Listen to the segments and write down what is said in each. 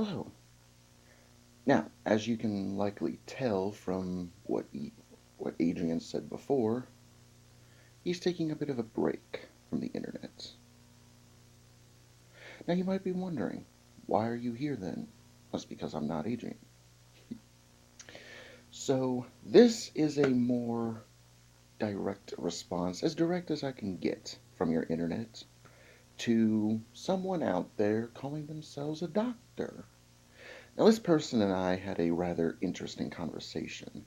Hello. Now, as you can likely tell from what Adrian said before, he's taking a bit of a break from the internet. Now, you might be wondering, why are you here then? That's because I'm not Adrian. So, this is a more direct response, as direct as I can get from your internet, to someone out there calling themselves a doctor. Now, this person and I had a rather interesting conversation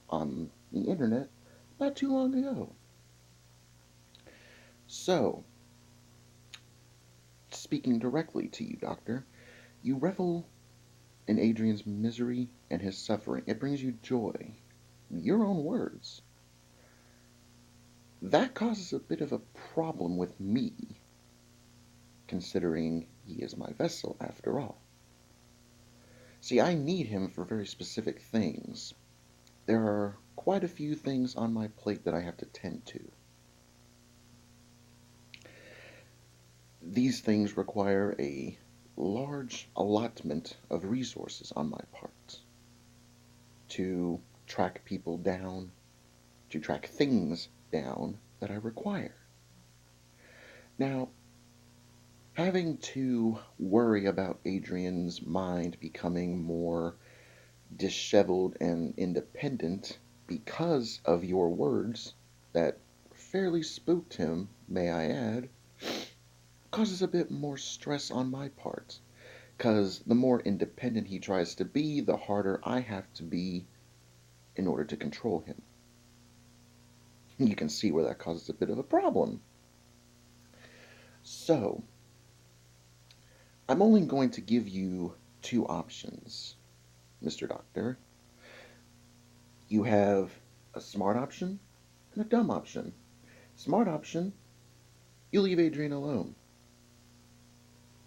on the internet not too long ago. So, speaking directly to you, Doctor, you revel in Adrian's misery and his suffering. It brings you joy. Your own words. That causes a bit of a problem with me, considering he is my vessel after all. See, I need him for very specific things. There are quite a few things on my plate that I have to tend to. These things require a large allotment of resources on my part to track people down, to track things down that I require. Now, having to worry about Adrian's mind becoming more disheveled and independent because of your words that fairly spooked him, may I add, causes a bit more stress on my part. Because the more independent he tries to be, the harder I have to be in order to control him. You can see where that causes a bit of a problem. So, I'm only going to give you two options, Mr. Doctor. You have a smart option and a dumb option. Smart option, you leave Adrian alone.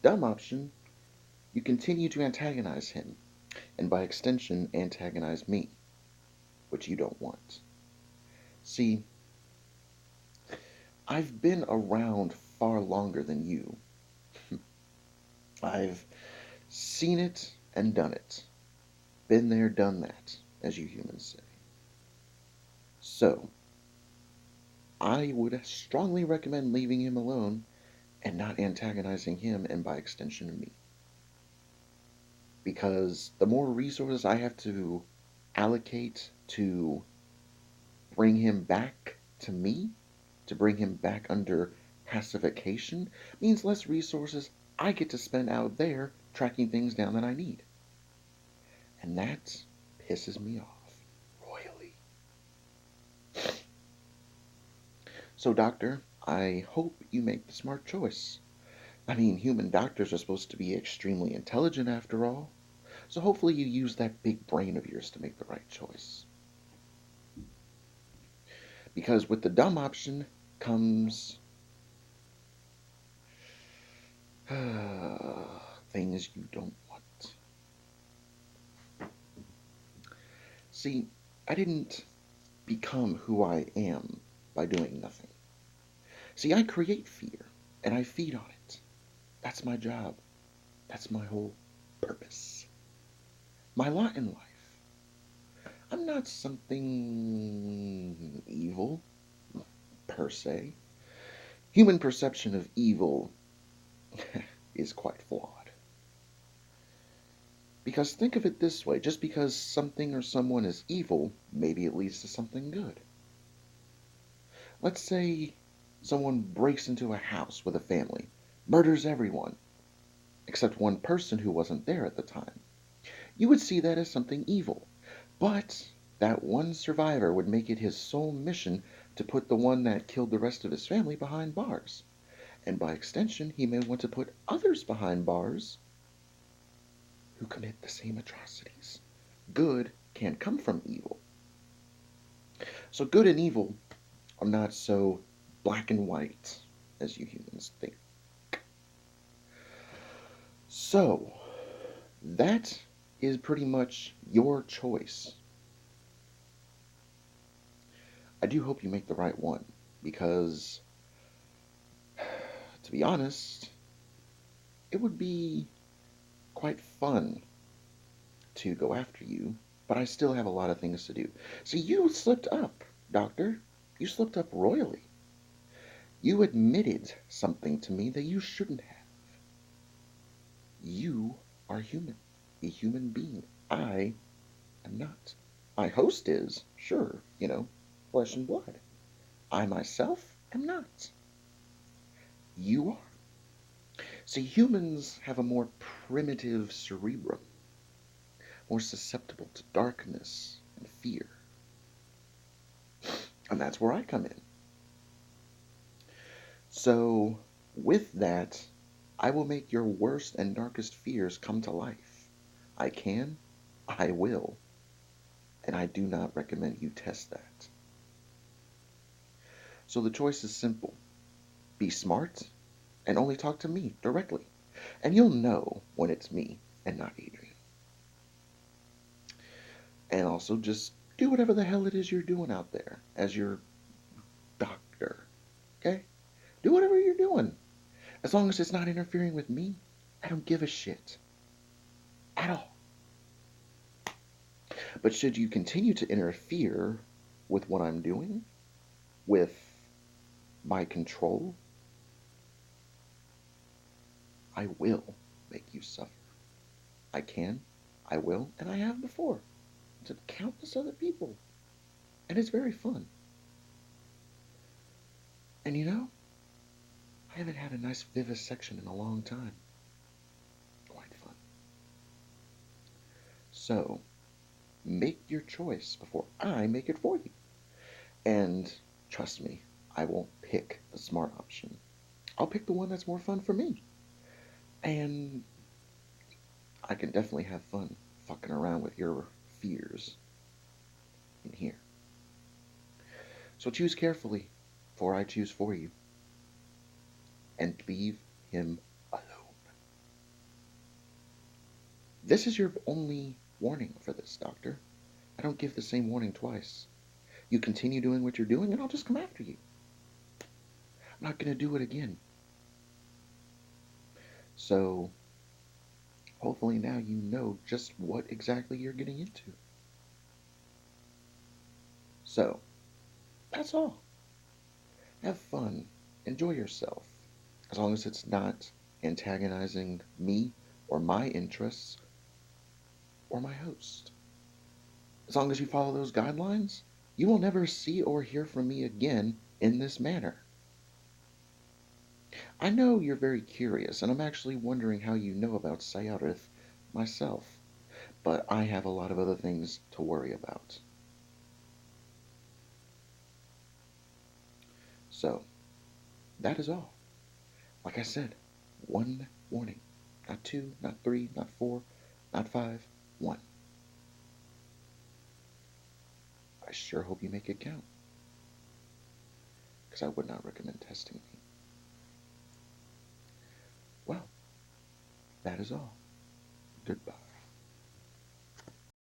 Dumb option, you continue to antagonize him, and by extension, antagonize me, which you don't want. See, I've been around far longer than you. I've seen it and done it. Been there, done that, as you humans say. So, I would strongly recommend leaving him alone and not antagonizing him and by extension me. Because the more resources I have to allocate to bring him back to me, to bring him back under pacification, means less resources I get to spend out there tracking things down that I need. And that pisses me off royally. So, Doctor, I hope you make the smart choice. I mean, human doctors are supposed to be extremely intelligent after all. So hopefully you use that big brain of yours to make the right choice. Because with the dumb option comes things you don't want. See, I didn't become who I am by doing nothing. See, I create fear and I feed on it. That's my job. That's my whole purpose. My lot in life. I'm not something evil, per se. Human perception of evil is quite flawed. Because think of it this way, just because something or someone is evil, maybe it leads to something good. Let's say someone breaks into a house with a family, murders everyone, except one person who wasn't there at the time. You would see that as something evil. But that one survivor would make it his sole mission to put the one that killed the rest of his family behind bars. And by extension, he may want to put others behind bars who commit the same atrocities. Good can come from evil. So good and evil are not so black and white as you humans think. So, that is pretty much your choice. I do hope you make the right one because, to be honest, it would be quite fun to go after you, but I still have a lot of things to do. See, you slipped up, Doctor. You slipped up royally. You admitted something to me that you shouldn't have. You are human, a human being. I am not. My host is, sure, flesh and blood. I myself am not. You are. See, humans have a more primitive cerebrum, more susceptible to darkness and fear. And that's where I come in. So, with that, I will make your worst and darkest fears come to life. I can, I will, and I do not recommend you test that. So the choice is simple. Be smart and only talk to me directly, and you'll know when it's me and not Adrian. And also just do whatever the hell it is you're doing out there as your doctor, okay? Do whatever you're doing. As long as it's not interfering with me, I don't give a shit. At all. But should you continue to interfere with what I'm doing, with my control, I will make you suffer. I can, I will, and I have before to countless other people. And it's very fun. And I haven't had a nice vivisection in a long time. Quite fun. So, make your choice before I make it for you. And trust me, I won't pick the smart option. I'll pick the one that's more fun for me. And I can definitely have fun fucking around with your fears in here. So choose carefully, for I choose for you. And leave him alone. This is your only warning for this, Doctor. I don't give the same warning twice. You continue doing what you're doing, and I'll just come after you. I'm not going to do it again. So, hopefully now you know just what exactly you're getting into. So, that's all. Have fun. Enjoy yourself. As long as it's not antagonizing me or my interests or my host. As long as you follow those guidelines, you will never see or hear from me again in this manner. I know you're very curious, and I'm actually wondering how you know about Sayarith myself, but I have a lot of other things to worry about. So, that is all. Like I said, one warning. Not two, not three, not four, not five, one. I sure hope you make it count, because I would not recommend testing me. Well, that is all. Goodbye.